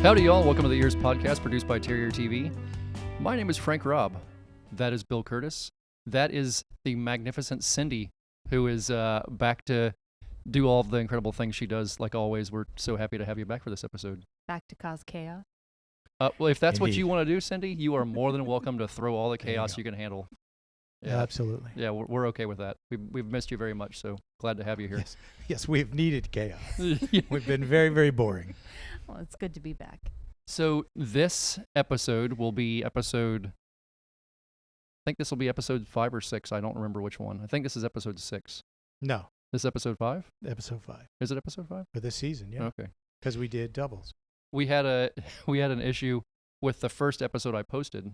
Howdy, y'all. Welcome to the EEARSS Podcast, produced by Terrier TV. My name is Frank Robb. That is Bill Curtis. That is the magnificent Cindy, who is back to do all of the incredible things she does. Like always, we're so happy to have you back for this episode. Back to cause chaos. Well, if that's what you want to do, Cindy, you are more than welcome to throw all the chaos you can handle. Yeah, absolutely. Yeah, we're okay with that. We've missed you very much, so glad to have you here. Yes, we've needed chaos. We've been very, very boring. Well, it's good to be back. So this episode will be episode, I think this will be episode 5 or 6. I don't remember which one. I think this is episode 6. No. This is episode 5? Episode 5. Is it episode 5? For this season, yeah. Okay. Because we did doubles. We had an issue with the first episode I posted.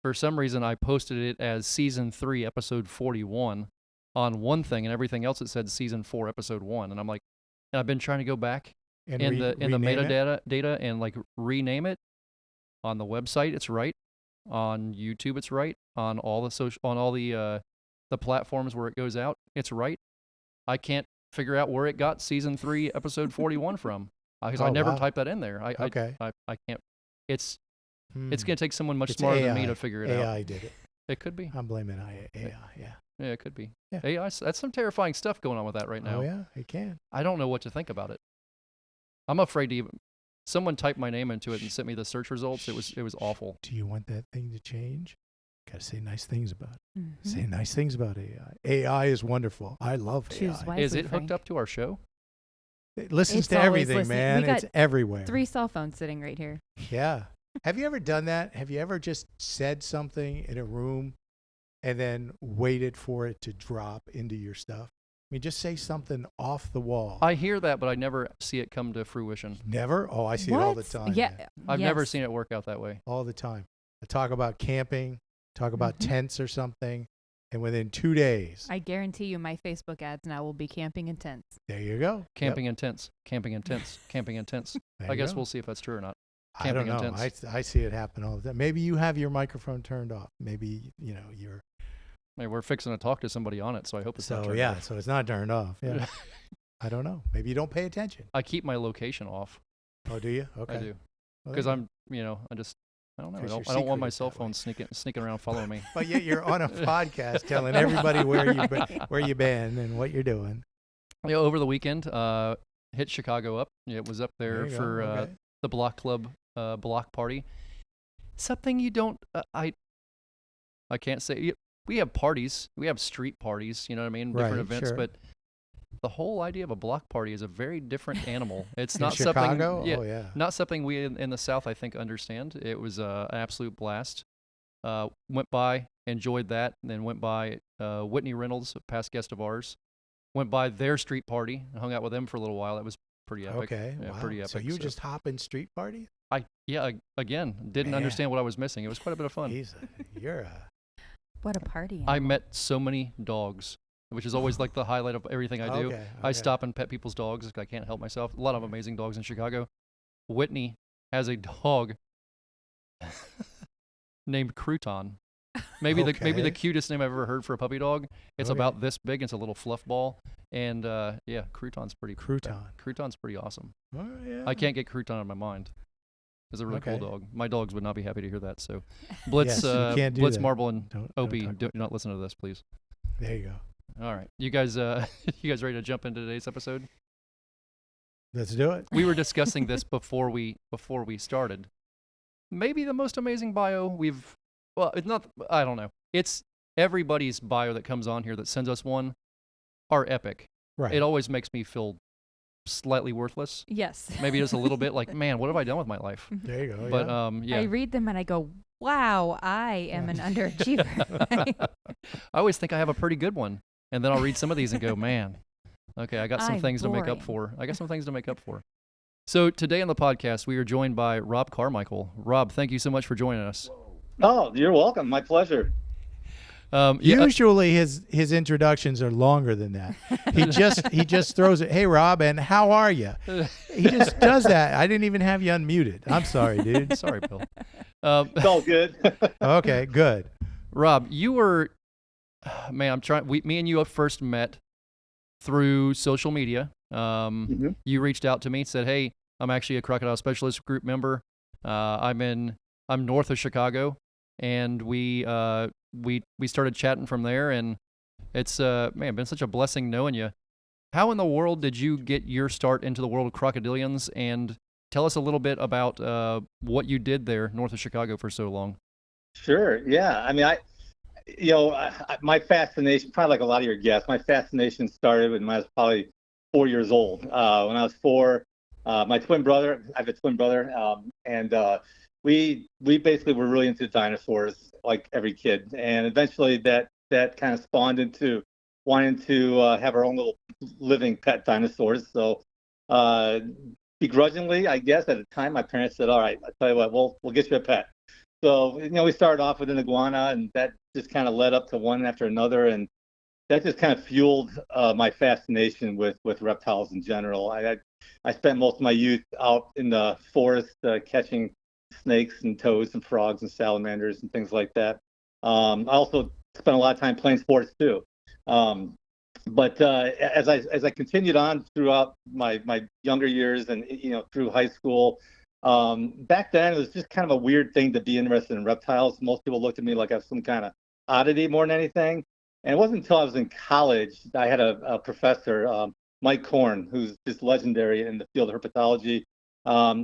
For some reason, I posted it as season 3, episode 41 on one thing, and everything else it said season 4, episode 1. And I'm like, and I've been trying to go back And in the metadata and like rename it. On the website, it's right. On YouTube, it's right. On all the platforms where it goes out, it's right. I can't figure out where it got season 3, episode 41 from because I never typed that in there. I can't. It's going to take someone much smarter than me to figure it out. AI did it. It could be. I'm blaming AI. Yeah. Yeah, it could be. Yeah. AI. That's some terrifying stuff going on with that right now. Oh yeah, it can. I don't know what to think about it. I'm afraid to even. Someone typed my name into it and sent me the search results. It was awful. Do you want that thing to change? Got to say nice things about it. Mm-hmm. Say nice things about AI. AI is wonderful. I love Choose AI. wisely, Is it Frank. hooked up to our show? It listens It's to always everything, listening. man. We got It's everywhere. 3 cell phones sitting right here. Yeah. Have you ever done that? Have you ever just said something in a room and then waited for it to drop into your stuff? I mean, just say something off the wall. I hear that, but I never see it come to fruition. Never? Oh, I see it all the time. Yeah. man. I've never seen it work out that way. All the time. I talk about camping, talk about tents or something, and within 2 days, I guarantee you my Facebook ads now will be camping in tents. there you go. Camping in tents. Camping in tents. Camping in tents. There I you guess go. we'll see if that's true or not. I don't camping in know. tents. I see it happen all the time. Maybe you have your microphone turned off. Maybe, you're. I mean, we're fixing to talk to somebody on it, so I hope it's not So, turned yeah, off. so it's not turned off. Yeah. I don't know. Maybe you don't pay attention. I keep my location off. Oh, do you? Okay. I do. Well, Because there I'm, I don't know. I 'Cause don't, you're I don't want secretive my cell that phone way. sneaking around following me. But yet you're on a podcast telling everybody where you've been and what you're doing. Over the weekend, hit Chicago up. It was up there you go. for Okay. the block club block party. Something you don't, I can't say. We have parties. We have street parties, you know what I mean? Different Right, events, sure. but the whole idea of a block party is a very different animal. It's In not Chicago? something. Oh, yeah. Not something we in the South, I think, understand. It was an absolute blast. Went by, enjoyed that, and then went by Whitney Reynolds, a past guest of ours. Went by their street party and hung out with them for a little while. That was pretty epic. Okay. Yeah, Wow. pretty epic. So you just hopping street parties? Again, didn't Man. understand what I was missing. It was quite a bit of fun. You're a. What a party. I animal. met so many dogs, which is always like the highlight of everything I do. Okay, I okay. stop and pet people's dogs. I can't help myself. A lot of amazing dogs in Chicago. Whitney has a dog named Crouton. Maybe the Okay. cutest name I've ever heard for a puppy dog. It's Okay. about this big. It's a little fluff ball, and Crouton's pretty. Crouton. Crouton's pretty awesome. Oh, yeah. I can't get Crouton out of my mind. It's a really cool Okay. dog. My dogs would not be happy to hear that. So, Blitz, Yes, you can't do Blitz, that. Marble, and Don't Opie, talk do about not listen to this, please. it. There you go. All right, you guys ready to jump into today's episode? Let's do it. We were discussing this before we started. Maybe the most amazing bio we've. Well, it's not. I don't know. It's everybody's bio that comes on here that sends us one are epic. Right. It always makes me feel slightly worthless. Yes. Maybe just a little bit like, man, what have I done with my life? There you go. But yeah. I read them and I go, wow, I am an underachiever. I always think I have a pretty good one, and then I'll read some of these and go, man, okay, I got some I'm things to make up boring. for. I got some things to make up for. So today on the podcast, we are joined by Rob Carmichael. Rob, thank you so much for joining us. Oh, you're welcome. My pleasure. Usually his introductions are longer than that. He just throws it. Hey Rob, and how are you? He just does that. I didn't even have you unmuted. I'm sorry, dude. Sorry, Bill. It's all good. Okay, good. Rob, you were, man, me and you first met through social media. You reached out to me, said, hey, I'm actually a crocodile specialist group member. I'm north of Chicago, and we started chatting from there, and it's been such a blessing knowing you. How in the world did you get your start into the world of crocodilians? And tell us a little bit about what you did there north of Chicago for so long. Sure. Yeah. I mean, my fascination, probably like a lot of your guests, my fascination started when I was probably 4 years old. When I was 4, my twin brother, I have a twin brother, and we basically were really into dinosaurs, like every kid. And eventually that kind of spawned into wanting to have our own little living pet dinosaurs. So begrudgingly, I guess, at the time, my parents said, all right, I'll tell you what, we'll get you a pet. So, we started off with an iguana, and that just kind of led up to one after another. And that just kind of fueled my fascination with reptiles in general. I spent most of my youth out in the forest catching snakes and toads and frogs and salamanders and things like that. I also spent a lot of time playing sports too. But as I continued on throughout my younger years and through high school, back then it was just kind of a weird thing to be interested in reptiles. Most people looked at me like I was some kind of oddity more than anything. And it wasn't until I was in college I had a professor, Mike Korn, who's just legendary in the field of herpetology.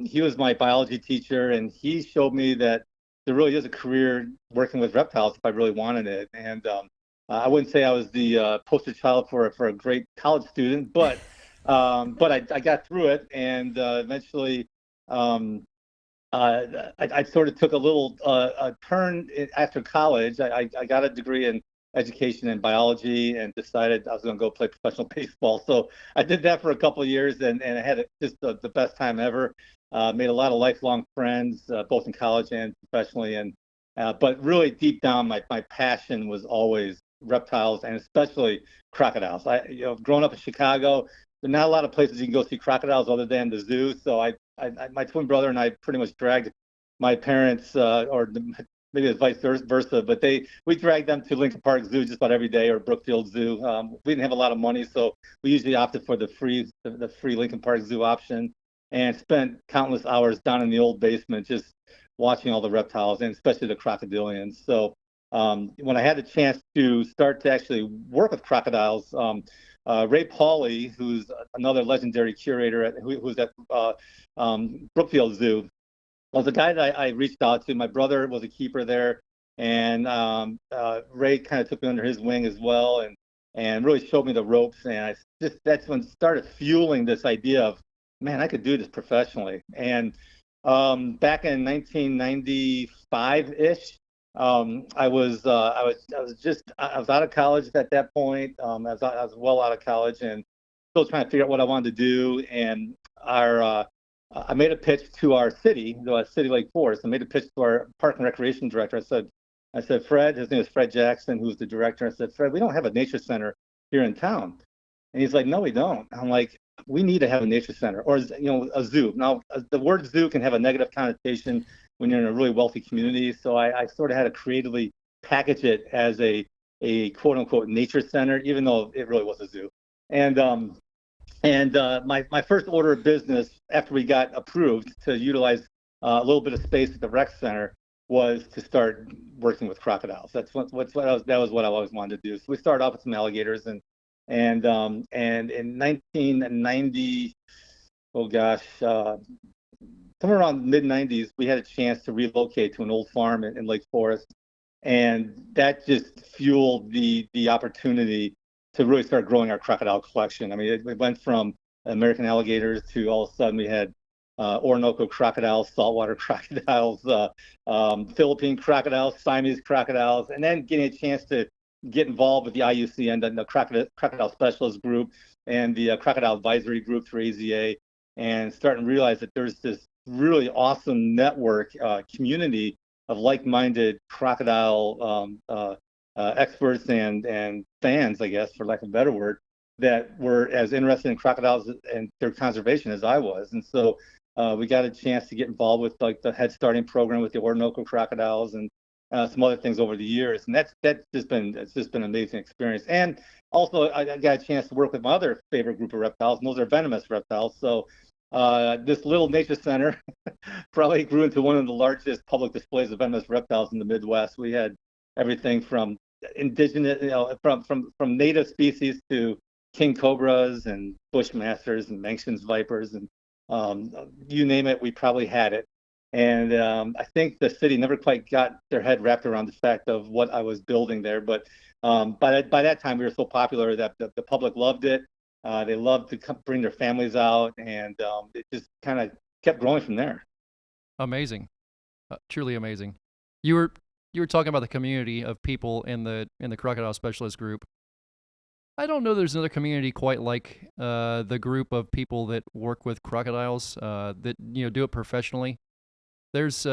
He was my biology teacher, and he showed me that there really is a career working with reptiles if I really wanted it. And I wouldn't say I was the poster child for a great college student, but I got through it, and eventually I sort of took a little a turn after college. I got a degree in education and biology, and decided I was going to go play professional baseball. So I did that for a couple of years, and I had just the best time ever. Made a lot of lifelong friends, both in college and professionally. And but really deep down, my passion was always reptiles, and especially crocodiles. Growing up in Chicago, there's not a lot of places you can go see crocodiles other than the zoo. So my twin brother and I pretty much dragged my parents, maybe it's vice versa, but we dragged them to Lincoln Park Zoo just about every day, or Brookfield Zoo. We didn't have a lot of money, so we usually opted for the free Lincoln Park Zoo option, and spent countless hours down in the old basement just watching all the reptiles, and especially the crocodilians. So when I had the chance to start to actually work with crocodiles, Ray Pauly, who's another legendary curator who's at Brookfield Zoo, was the guy that I reached out to. My brother was a keeper there, and Ray kind of took me under his wing as well, and really showed me the ropes. And that's when it started fueling this idea of, man, I could do this professionally. And back in 1995-ish, I was out of college at that point. I was well out of college and still trying to figure out what I wanted to do. And I made a pitch to our city, City Lake Forest. I made a pitch to our park and recreation director. I said, Fred, his name is Fred Jackson, who's the director. I said, Fred, we don't have a nature center here in town. And he's like, no, we don't. I'm like, we need to have a nature center, or a zoo. Now, the word zoo can have a negative connotation when you're in a really wealthy community. So I sort of had to creatively package it as a quote unquote nature center, even though it really was a zoo. And my first order of business after we got approved to utilize a little bit of space at the rec center was to start working with crocodiles. That was what I always wanted to do. So we started off with some alligators, and in 1990, somewhere around mid 90s, we had a chance to relocate to an old farm in Lake Forest, and that just fueled the opportunity to really start growing our crocodile collection. I mean, it went from American alligators to all of a sudden we had Orinoco crocodiles, saltwater crocodiles, Philippine crocodiles, Siamese crocodiles, and then getting a chance to get involved with the IUCN, the crocodile specialist group, and the crocodile advisory group through AZA, and starting to realize that there's this really awesome network community of like-minded crocodile experts and fans, I guess, for lack of a better word, that were as interested in crocodiles and their conservation as I was. And so we got a chance to get involved with like the Head Starting program with the Orinoco crocodiles and some other things over the years. And it's just been an amazing experience. And also I got a chance to work with my other favorite group of reptiles, and those are venomous reptiles. So this little nature center probably grew into one of the largest public displays of venomous reptiles in the Midwest. We had everything from indigenous, from native species to king cobras and bushmasters and Manxion's vipers, and you name it, we probably had it. And I think the city never quite got their head wrapped around the fact of what I was building there. But by that time, we were so popular that the public loved it. They loved to bring their families out, and it just kind of kept growing from there. Amazing, truly amazing. You were talking about the community of people in the crocodile specialist group. I don't know there's another community quite like the group of people that work with crocodiles that do it professionally. There's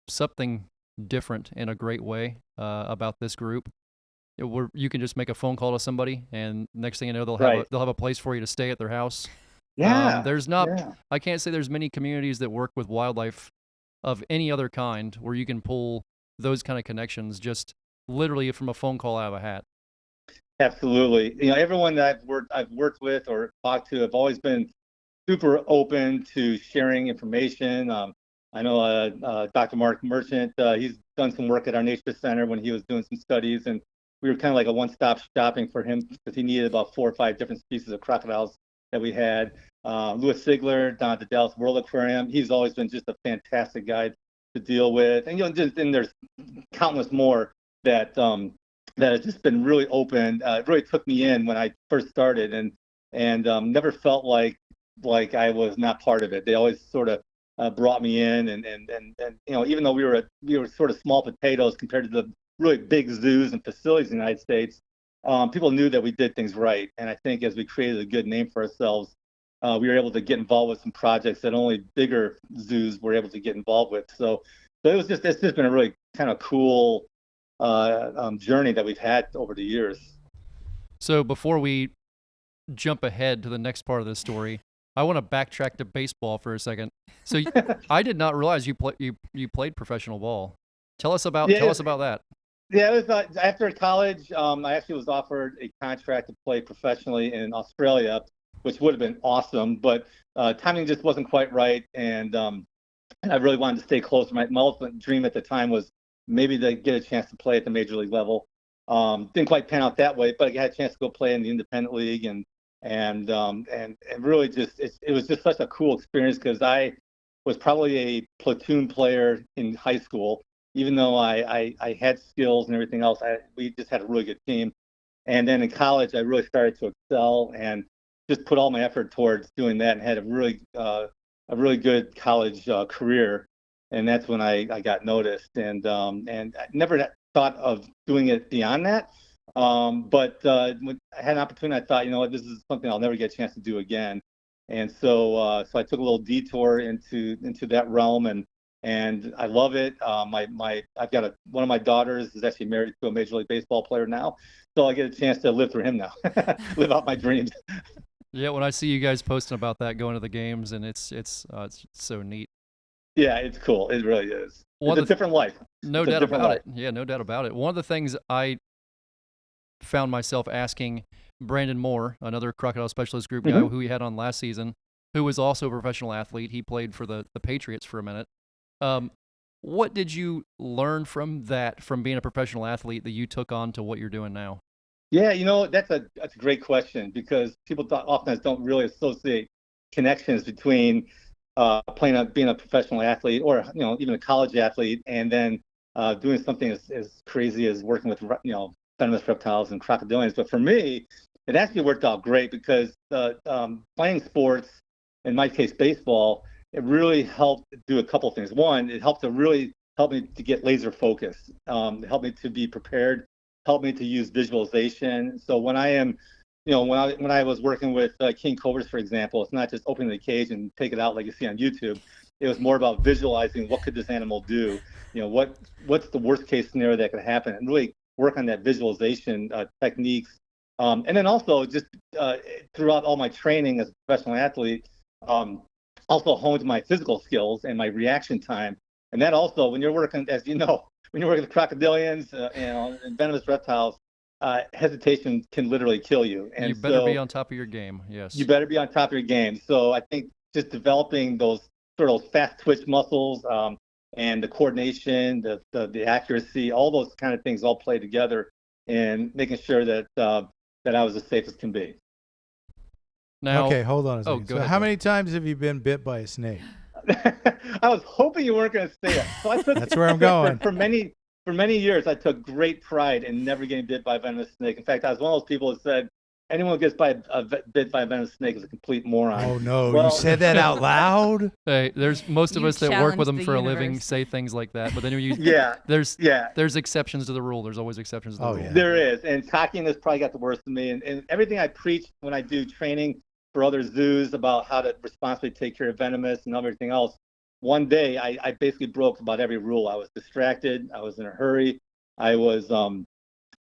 something different in a great way about this group. Where you can just make a phone call to somebody, and next thing you know, they'll have a place for you to stay at their house. Yeah. I can't say there's many communities that work with wildlife of any other kind where you can pull those kind of connections just literally from a phone call out of a hat. Absolutely. Everyone that I've worked with or talked to have always been super open to sharing information. I know Dr. Mark Merchant, he's done some work at our nature center when he was doing some studies, and we were kind of like a one-stop shopping for him because he needed about 4 or 5 different species of crocodiles that we had. Louis Sigler down at the Dallas World Aquarium, he's always been just a fantastic guy to deal with. And and there's countless more that have just been really open. It really took me in when I first started, and never felt like I was not part of it. They always sort of brought me in, and even though we were sort of small potatoes compared to the really big zoos and facilities in the United States, people knew that we did things right. And I think as we created a good name for ourselves, we were able to get involved with some projects that only bigger zoos were able to get involved with. So it's just been a really kind of cool journey that we've had over the years. So before we jump ahead to the next part of this story, I want to backtrack to baseball for a second. So I did not realize you played professional ball. Tell us about that. Yeah, it was after college. I actually was offered a contract to play professionally in Australia, which would have been awesome, but timing just wasn't quite right, and I really wanted to stay close. My ultimate dream at the time was maybe to get a chance to play at the major league level. Didn't quite pan out that way, but I had a chance to go play in the independent league, and really just it was just such a cool experience because I was probably a platoon player in high school. Even though I had skills and everything else, we just had a really good team. And then in college, I really started to excel and just put all my effort towards doing that, and had a really good college career. And that's when I got noticed, and I never thought of doing it beyond that. But when I had an opportunity, I thought, this is something I'll never get a chance to do again. And so I took a little detour into that realm, and I love it. I've got one of my daughters is actually married to a Major League Baseball player now, so I get a chance to live through him now, live out my dreams. Yeah, when I see you guys posting about that, going to the games, and it's so neat. Yeah, it's cool. It really is. It's a different life. No doubt about it. Yeah, no doubt about it. One of the things I found myself asking Brandon Moore, another crocodile specialist group guy who we had on last season, who was also a professional athlete. He played for the Patriots for a minute. What did you learn from being a professional athlete that you took on to what you're doing now? Yeah, that's a great question, because people oftentimes don't really associate connections between being a professional athlete, or even a college athlete, and then doing something as crazy as working with venomous reptiles and crocodilians. But for me, it actually worked out great, because playing sports, in my case baseball, it really helped do a couple things. One, it helped me to get laser focused. It helped me to be prepared, helped me to use visualization. So when I am, when I was working with king cobras, for example, it's not just opening the cage and take it out like you see on YouTube. It was more about visualizing what could this animal do. What's the worst case scenario that could happen, and really work on that visualization techniques. And then also just throughout all my training as a professional athlete, also honed my physical skills and my reaction time. And that also, when you're working, as you know, when you're working with crocodilians and venomous reptiles, hesitation can literally kill you. And you better be on top of your game. Yes. You better be on top of your game. So I think just developing those sort of fast twitch muscles, and the coordination, the accuracy, all those kind of things all play together in making sure that that I was as safe as can be. Now, okay, hold on a oh, second. go So ahead, how Bob. many times have you been bit by a snake? I was hoping you weren't going to say that. So I took That's where I'm going. for many years. I took great pride in never getting bit by a venomous snake. In fact, I was one of those people that said anyone who gets bit by a venomous snake is a complete moron. Oh no, Well- you said that out loud? Hey, there's most of You us that work with challenged them the for a living universe. say things like that, but then you Yeah, there's yeah. there's exceptions to the rule. There's always exceptions to the Oh, rule. yeah. There is, and cockiness probably got the worst of me. And everything I preach when I do training for other zoos about how to responsibly take care of venomous and everything else, one day I basically broke about every rule. I was distracted. I was in a hurry. I was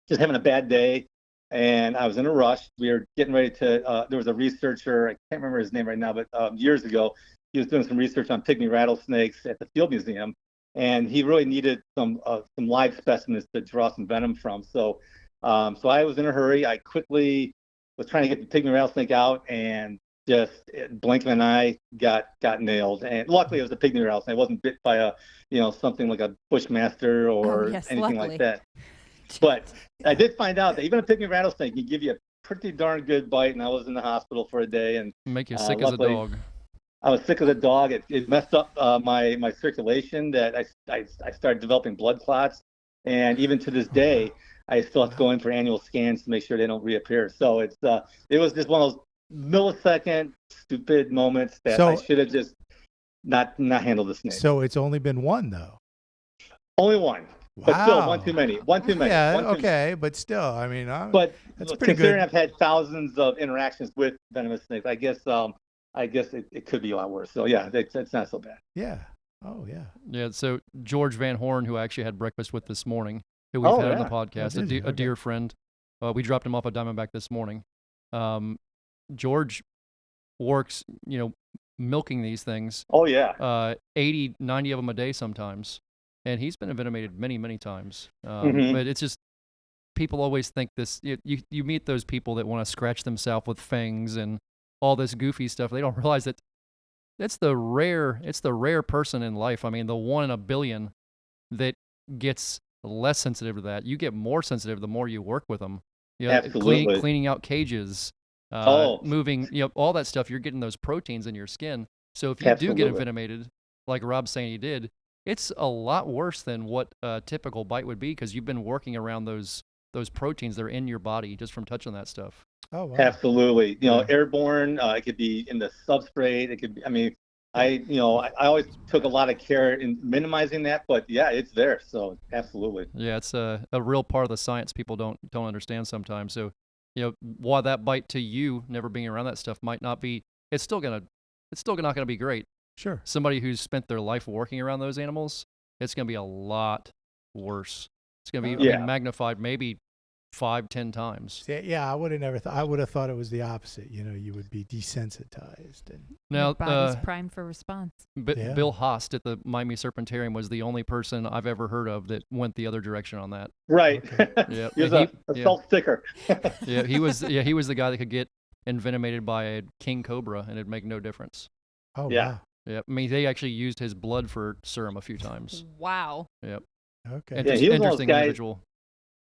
just having a bad day, and I was in a rush. We were getting ready to. There was a researcher. I can't remember his name right now, but years ago, he was doing some research on pygmy rattlesnakes at the Field Museum, and he really needed some live specimens to draw some venom from. So I was in a hurry. I quickly was trying to get the pygmy rattlesnake out, and just blink of an eye got nailed. And luckily, it was a pygmy rattlesnake. It wasn't bit by a something like a bushmaster or yes, anything luckily. like that. But I did find out that even a pygmy rattlesnake can give you a pretty darn good bite, and I was in the hospital for a day, and Make you sick as a luckily, dog. I was sick as a dog. It messed up my circulation. That I started developing blood clots, and even to this day, I still have to go in for annual scans to make sure they don't reappear. So it was just one of those millisecond stupid moments that I should have just not handled the snake. So it's only been one though. Only one. But still, Wow. one too many. One too many. Yeah, One too okay, but still, I mean, But that's pretty considering good. I've had thousands of interactions with venomous snakes, I guess it could be a lot worse. So yeah, it's not so bad. Yeah. Oh yeah. Yeah, so George Van Horn, who I actually had breakfast with this morning, who we've Oh, had on the yeah. podcast, Oh, a, did you? a dear friend. We dropped him off at Diamondback this morning. George works, milking these things, Oh yeah. 80, 90 of them a day sometimes. And he's been envenomated many, many times. Mhm. But it's just, people always think this, you meet those people that want to scratch themselves with fangs and all this goofy stuff. They don't realize that it's the rare person in life. I mean, the 1 in a billion that gets less sensitive to that. You get more sensitive the more you work with them. Absolutely. Cleaning out cages, moving, all that stuff. You're getting those proteins in your skin. So if you do get Absolutely. envenomated, like Rob's saying he did, it's a lot worse than what a typical bite would be because you've been working around those proteins that are in your body just from touching that stuff. Oh wow. Absolutely. Yeah. Airborne. It could be in the substrate. It could be. I mean, I always took a lot of care in minimizing that, but yeah, it's there. So absolutely. Yeah, it's a real part of the science people don't understand sometimes. So, while that bite to you, never being around that stuff, might not be, it's still not gonna be great. Sure. Somebody who's spent their life working around those animals, it's gonna be a lot worse. It's gonna be Yeah. magnified maybe 5-10 times. Yeah, I would have never thought. I would have thought it was the opposite. You would be desensitized. And Now, Your body's primed for response. Yeah. Bill Haast at the Miami Serpentarium was the only person I've ever heard of that went the other direction on that. Right. Yeah, He was and a salt sticker. Yeah, he was the guy that could get envenomated by a king cobra and it'd make no difference. oh Yeah. wow. Yeah, I mean they actually used his blood for serum a few times. Wow. Yep. Okay. Yeah, he was one of those Interesting guys- individual.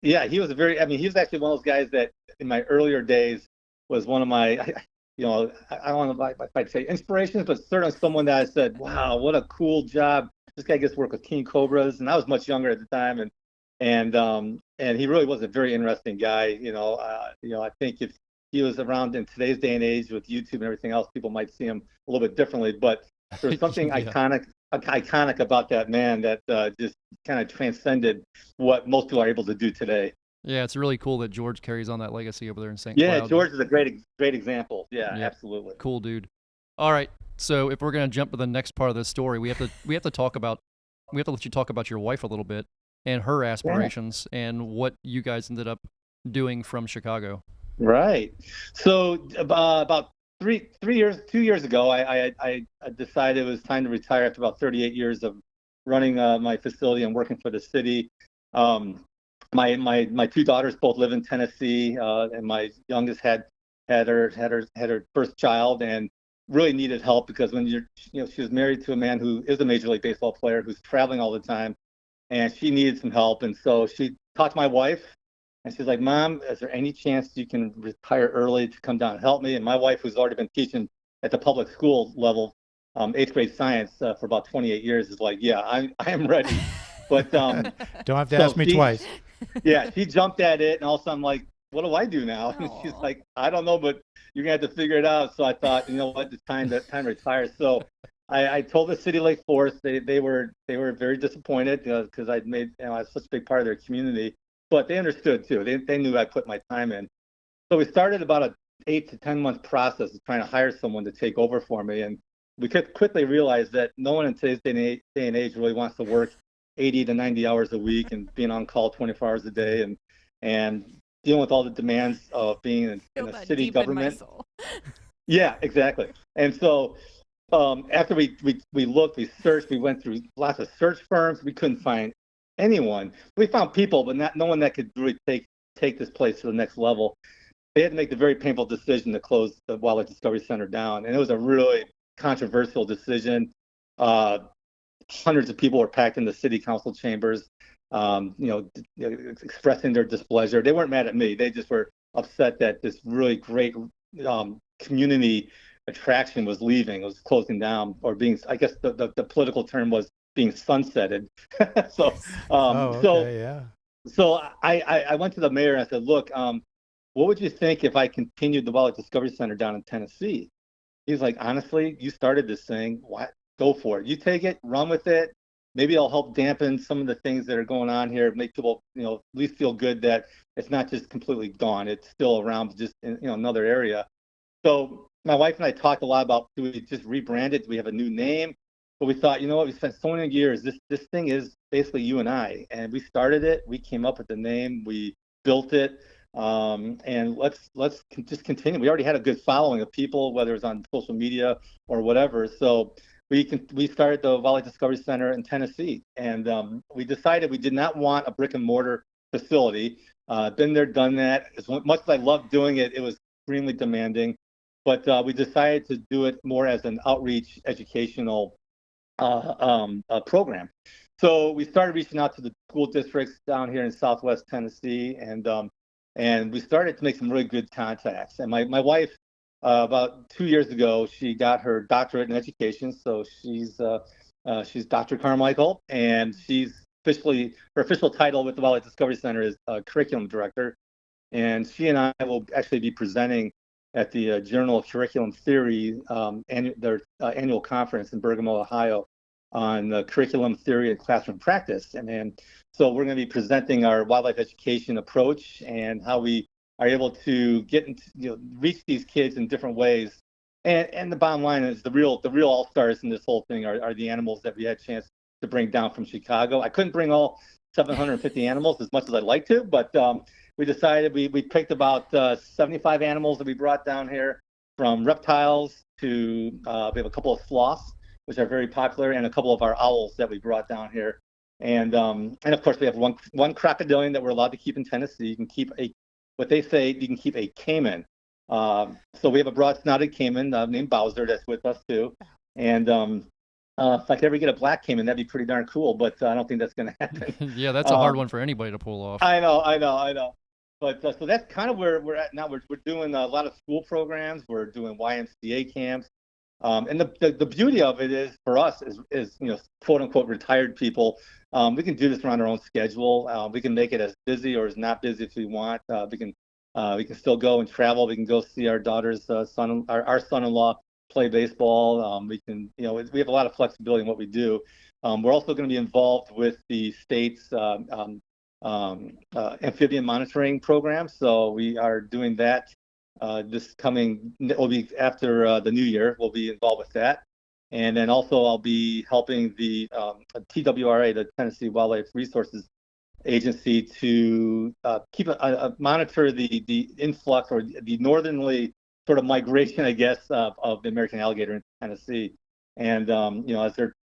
Yeah, he was he was actually one of those guys that in my earlier days was one of my, I don't know if I'd say inspirations, but certainly someone that I said, wow, what a cool job. This guy gets to work with king cobras. And I was much younger at the time. And he really was a very interesting guy. I think if he was around in today's day and age with YouTube and everything else, people might see him a little bit differently. But there's something Yeah. iconic about that man that just kind of transcended what most people are able to do today. Yeah, it's really cool that George carries on that legacy over there in St. Yeah, Cloud. George is a great example. Yeah, Yeah. absolutely. Cool dude. All right, so if we're gonna jump to the next part of this story, we have to let you talk about your wife a little bit and her aspirations and what you guys ended up doing from Chicago. Right. So about 2 years ago, I decided it was time to retire after about 38 years of running my facility and working for the city. My 2 daughters both live in Tennessee, and my youngest had her first child, and really needed help because when she was married to a man who is a Major League Baseball player who's traveling all the time, and she needed some help. And so she talked to my wife, and she's like, Mom, is there any chance you can retire early to come down and help me? And my wife, who's already been teaching at the public school level, 8th grade science for about 28 years, is like, yeah, I am ready. But don't have to ask me twice. Yeah, she jumped at it, and all of a sudden I'm like, what do I do now? And she's like, I don't know, but you're gonna have to figure it out. So I thought, you know what, it's time to retire. So I told the City Lake Forest. They were very disappointed because I'd made I was such a big part of their community. But they understood too. They knew I put my time in. So we started about a 8 to 10 month process of trying to hire someone to take over for me. And we could quickly realize that no one in today's day and age really wants to work 80 to 90 hours a week and being on call 24 hours a day and dealing with all the demands of being in a city government. Yeah, exactly. And so after we looked, we searched, we went through lots of search firms. We couldn't find anyone. We found people, but no one that could really take this place to the next level. They had to make the very painful decision to close the Wildlife Discovery Center down. And it was a really controversial decision. Hundreds of people were packed in the city council chambers, expressing their displeasure. They weren't mad at me. They just were upset that this really great community attraction was leaving. It was closing down, or being, I guess the political term was being sunsetted. So I went to the mayor and I said, look, what would you think if I continued the Wildlife Discovery Center down in Tennessee? He's like, honestly, you started this thing. What? Go for it. You take it, run with it. Maybe I'll help dampen some of the things that are going on here, make people, at least feel good that it's not just completely gone. It's still around, just in, another area. So my wife and I talked a lot about, do we just rebrand it? Do we have a new name? But we thought, you know what? We spent so many years. This thing is basically you and I, and we started it. We came up with the name. We built it, and let's just continue. We already had a good following of people, whether it's on social media or whatever. So we started the Wildlife Discovery Center in Tennessee, and we decided we did not want a brick and mortar facility. Been there, done that. As much as I loved doing it, it was extremely demanding. But we decided to do it more as an outreach educational program. So we started reaching out to the school districts down here in Southwest Tennessee, and we started to make some really good contacts. And my wife, about 2 years ago, she got her doctorate in education. So she's Dr. Carmichael, and her official title with the Wildlife Discovery Center is curriculum director. And she and I will actually be presenting at the Journal of Curriculum Theory, their annual conference in Bergamo, Ohio, on curriculum theory and classroom practice. And so we're going to be presenting our wildlife education approach and how we are able to get into, reach these kids in different ways. And the bottom line is the real all stars in this whole thing are the animals that we had a chance to bring down from Chicago. I couldn't bring all 750 animals as much as I'd like to, but we decided we picked about 75 animals that we brought down here, from reptiles to we have a couple of sloths, which are very popular, and a couple of our owls that we brought down here. And of course we have one crocodilian that we're allowed to keep in Tennessee. You can keep a caiman. So we have a broad-snouted caiman named Bowser that's with us too. And if I could ever get a black caiman, that'd be pretty darn cool, but I don't think that's going to happen. Yeah, that's a hard one for anybody to pull off. I know. But so that's kind of where we're at now. We're doing a lot of school programs. We're doing YMCA camps. And the beauty of it is, for us, is quote unquote retired people. We can do this around our own schedule. We can make it as busy or as not busy if we want. We can still go and travel. We can go see our daughter's our son-in-law play baseball. We can, we have a lot of flexibility in what we do. We're also going to be involved with the state's amphibian monitoring program. So we are doing that will be after the new year. We'll be involved with that. And then also I'll be helping the TWRA, the Tennessee Wildlife Resources Agency, to monitor the influx or the northerly sort of migration, I guess, of the American alligator in Tennessee. And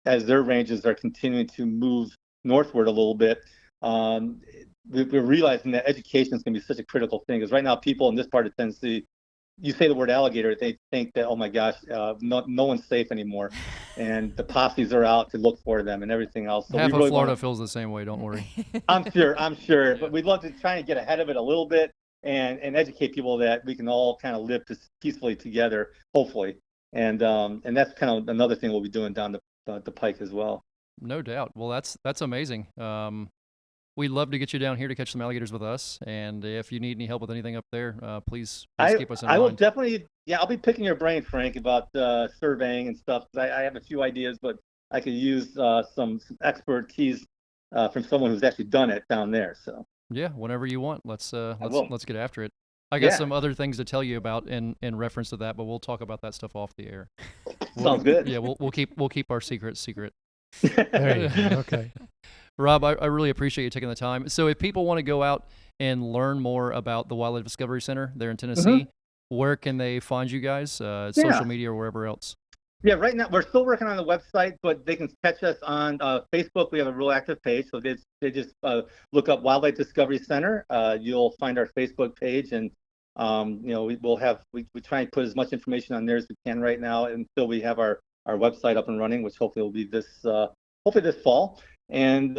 as their ranges are continuing to move northward a little bit, we're realizing that education is going to be such a critical thing. Because right now, people in this part of Tennessee, you say the word alligator, they think that, oh my gosh, no one's safe anymore, and the posses are out to look for them and everything else. So Half we really of Florida feels the same way. Don't worry. I'm sure, but we'd love to try and get ahead of it a little bit and educate people that we can all kind of live peacefully together, hopefully. And that's kind of another thing we'll be doing down the pike as well. No doubt. Well, that's amazing. We'd love to get you down here to catch some alligators with us. And if you need any help with anything up there, please keep us in mind. I will definitely, I'll be picking your brain, Frank, about surveying and stuff. I have a few ideas, but I could use some expertise from someone who's actually done it down there. So yeah, whenever you want, let's get after it. I got Yeah. some other things to tell you about in reference to that, but we'll talk about that stuff off the air. Sounds good. Yeah, we'll keep our secrets secret. There you go. Okay. Rob, I really appreciate you taking the time. So if people want to go out and learn more about the Wildlife Discovery Center there in Tennessee, where can they find you guys? Social media or wherever else? Yeah, right now we're still working on the website, but they can catch us on Facebook. We have a real active page, so they just look up Wildlife Discovery Center. You'll find our Facebook page, and we try and put as much information on there as we can right now until we have our website up and running, which hopefully will be this fall. And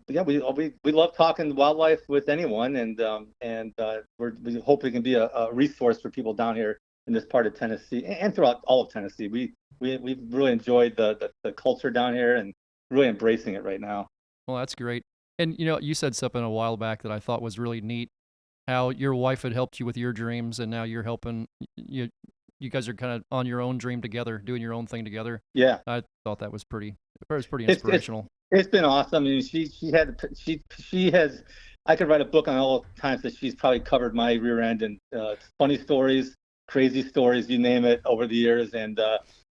we love talking wildlife with anyone, and we hope we can be a resource for people down here in this part of Tennessee and throughout all of Tennessee. We've really enjoyed the culture down here and really embracing it right now. Well, that's great. And you said something a while back that I thought was really neat. How your wife had helped you with your dreams, and now you're helping you. You guys are kind of on your own dream together, doing your own thing together. Yeah, I thought that was pretty inspirational. It's been awesome. I mean, she has. I could write a book on all the times that she's probably covered my rear end and funny stories, crazy stories, you name it, over the years. And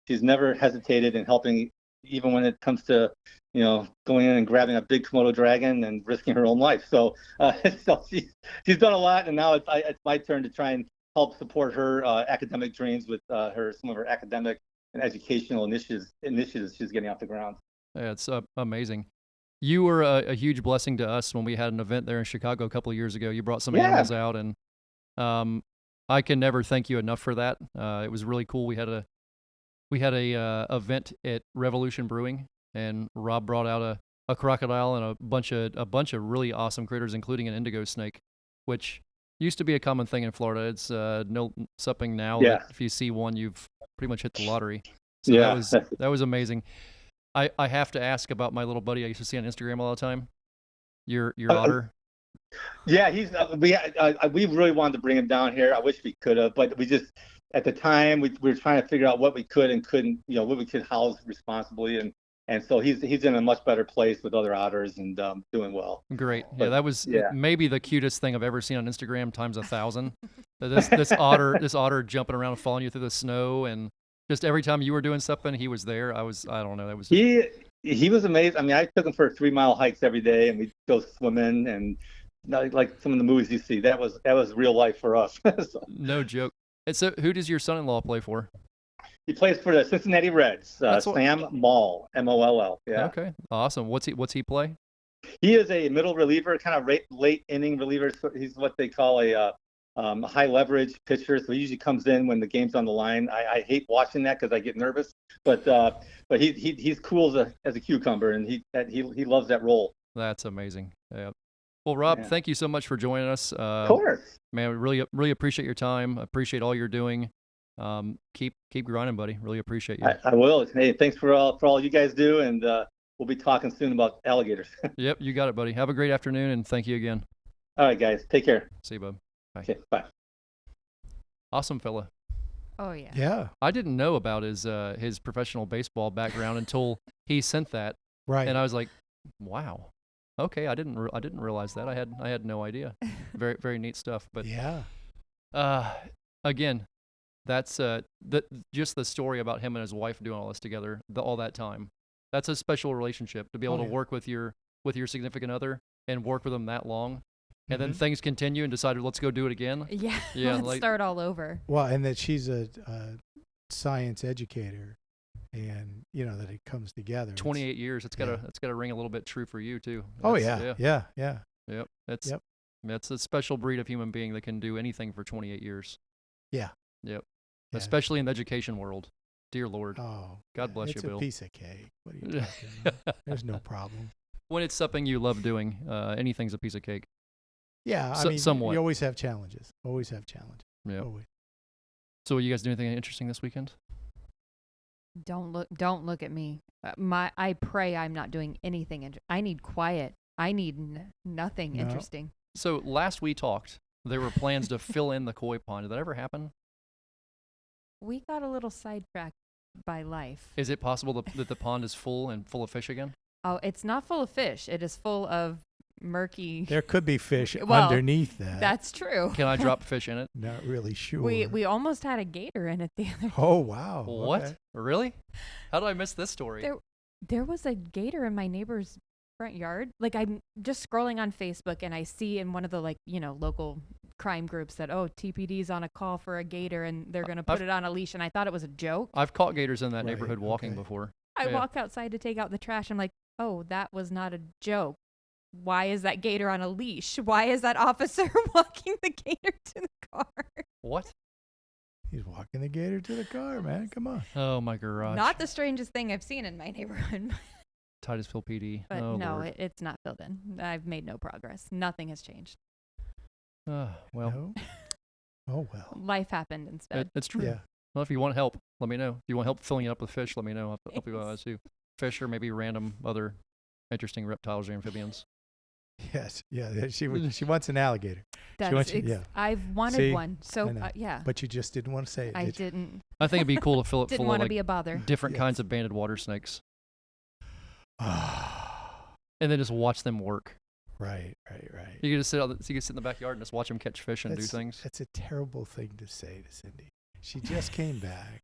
she's never hesitated in helping, even when it comes to going in and grabbing a big Komodo dragon and risking her own life. So she's done a lot, and now it's my turn to try and help support her academic dreams with some of her academic and educational initiatives she's getting off the ground. Yeah, it's amazing. You were a huge blessing to us when we had an event there in Chicago a couple of years ago. You brought some animals out, and I can never thank you enough for that. It was really cool. We had a event at Revolution Brewing, and Rob brought out a crocodile and a bunch of really awesome critters, including an indigo snake, which used to be a common thing in Florida. It's something now that if you see one, you've pretty much hit the lottery. So that was amazing. I have to ask about my little buddy I used to see on Instagram all the time. Your otter. Yeah, he's we really wanted to bring him down here. I wish we could have, but we just at the time we were trying to figure out what we could and couldn't, what we could house responsibly, and so he's in a much better place with other otters and doing well. Great. Yeah, that was maybe the cutest thing I've ever seen on Instagram times 1,000. This otter jumping around and following you through the snow, and just every time you were doing something, he was there. I don't know. That was he was amazing. I mean, I took him for 3-mile hikes every day, and we'd go swimming, and like some of the movies you see. That was real life for us. So. No joke. And so, who does your son-in-law play for? He plays for the Cincinnati Reds. Sam Moll, Moll. Yeah. Okay. Awesome. What's he play? He is a middle reliever, kind of late inning reliever. So he's what they call a high leverage pitcher. So he usually comes in when the game's on the line. I hate watching that because I get nervous. But he's cool as a cucumber, and he loves that role. That's amazing. Yeah. Well, Rob, thank you so much for joining us. Of course. Man, we really appreciate your time. Appreciate all you're doing. Keep grinding, buddy. Really appreciate you. I will. Hey, thanks for all you guys do, and we'll be talking soon about alligators. Yep, you got it, buddy. Have a great afternoon, and thank you again. All right, guys. Take care. See you, bud. Bye. Okay, bye. Awesome fella. Oh yeah. Yeah. I didn't know about his professional baseball background until he sent that. Right. And I was like, wow. Okay, I didn't realize that. I had no idea. Very very neat stuff. But yeah. Again, that's just the story about him and his wife doing all this together all that time. That's a special relationship to be able to work with your significant other and work with them that long. And then things continue and decided, let's go do it again. Yeah, let's start all over. Well, and that she's a science educator, and that it comes together. 28 years. It's gotta ring a little bit true for you too. Yeah. Yep. That's a special breed of human being that can do anything for 28 years. Yeah. Yep. Yeah. Especially in the education world. Dear Lord. Oh, God bless it's you, Bill. a piece of cake. What are you talking about? There's no problem. When it's something you love doing, anything's a piece of cake. Yeah, I So- mean, somewhat. you always have challenges. Always have challenges. Yeah. Always. So, will you guys do anything interesting this weekend? Don't look at me. I pray I'm not doing anything. I need quiet. I need nothing No. interesting. So, last we talked, there were plans to fill in the koi pond. Did that ever happen? We got a little sidetracked by life. Is it possible that the pond is full and full of fish again? Oh, it's not full of fish. It is full of murky. There could be fish Well, underneath that. That's true. Can I drop fish in it? Not really sure. We almost had a gator in it the other. Oh, wow. What? Okay. Really? How did I miss this story? There was a gator in my neighbor's front yard. Like, I'm just scrolling on Facebook and I see in one of the local crime groups that TPD's on a call for a gator and they're going to put it on a leash, and I thought it was a joke. I've caught gators in that Right, neighborhood walking okay. before. I Yeah. walk outside to take out the trash. I'm like, oh, that was not a joke. Why is that gator on a leash? Why is that officer walking the gator to the car? What? He's walking the gator to the car, man. Come on. Oh, my garage. Not the strangest thing I've seen in my neighborhood. Titusville PD. But oh, no, Lord. it's not filled in. I've made no progress. Nothing has changed. Well, No? Oh, well. Life happened instead. it's true. Yeah. Well, if you want help, let me know. If you want help filling it up with fish, let me know. I'll help you out too. Fish or maybe random other interesting reptiles or amphibians. Yes. Yeah. She wants an alligator. That's wants you- yeah. I've wanted See? one. So, I know. yeah. But you just didn't want to say it, I did you? didn't. I think it'd be cool to fill it Didn't full of want to like be a bother. different Yes. kinds of banded water snakes, Ah, and then just watch them work. right. You can just sit in the backyard and just watch them catch fish and do things. That's a terrible thing to say to Cindy. She just came back,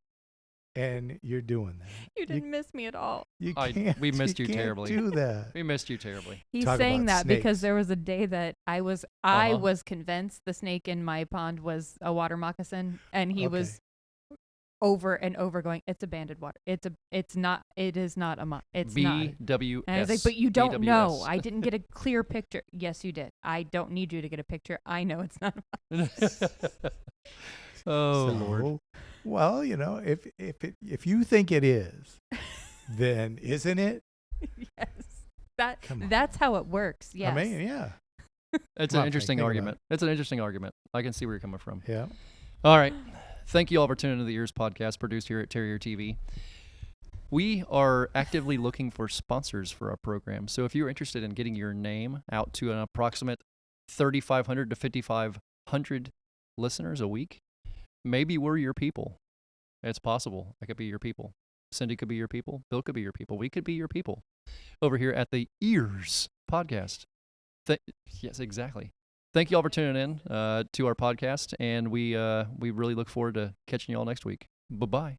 and you're doing that. You didn't miss me at all. You I- can't. we missed you can't terribly. Do that. We missed you terribly. He's Talk saying about that because snakes. there was a day that I was convinced the snake in my pond was a water moccasin, and he was over and over going, "It's a banded water. It's not. It is not a it's not." BWS. And I was like, "But you don't know. BWS. I didn't get a clear picture." Yes, you did. I don't need you to get a picture. I know it's not. Oh, So, Lord. Well, if you think it is, then isn't it? Yes. Come on. That's how it works. Yes. I mean, yeah. It's Come an on, interesting think about argument. It's an interesting argument. I can see where you're coming from. Yeah. All right. Thank you all for tuning into the EEARSS Podcast, produced here at Terrier TV. We are actively looking for sponsors for our program. So if you're interested in getting your name out to an approximate 3,500 to 5,500 listeners a week, maybe we're your people. It's possible. I could be your people. Cindy could be your people. Bill could be your people. We could be your people over here at the EEARSS Podcast. Yes, exactly. Thank you all for tuning in to our podcast, and we really look forward to catching you all next week. Bye-bye.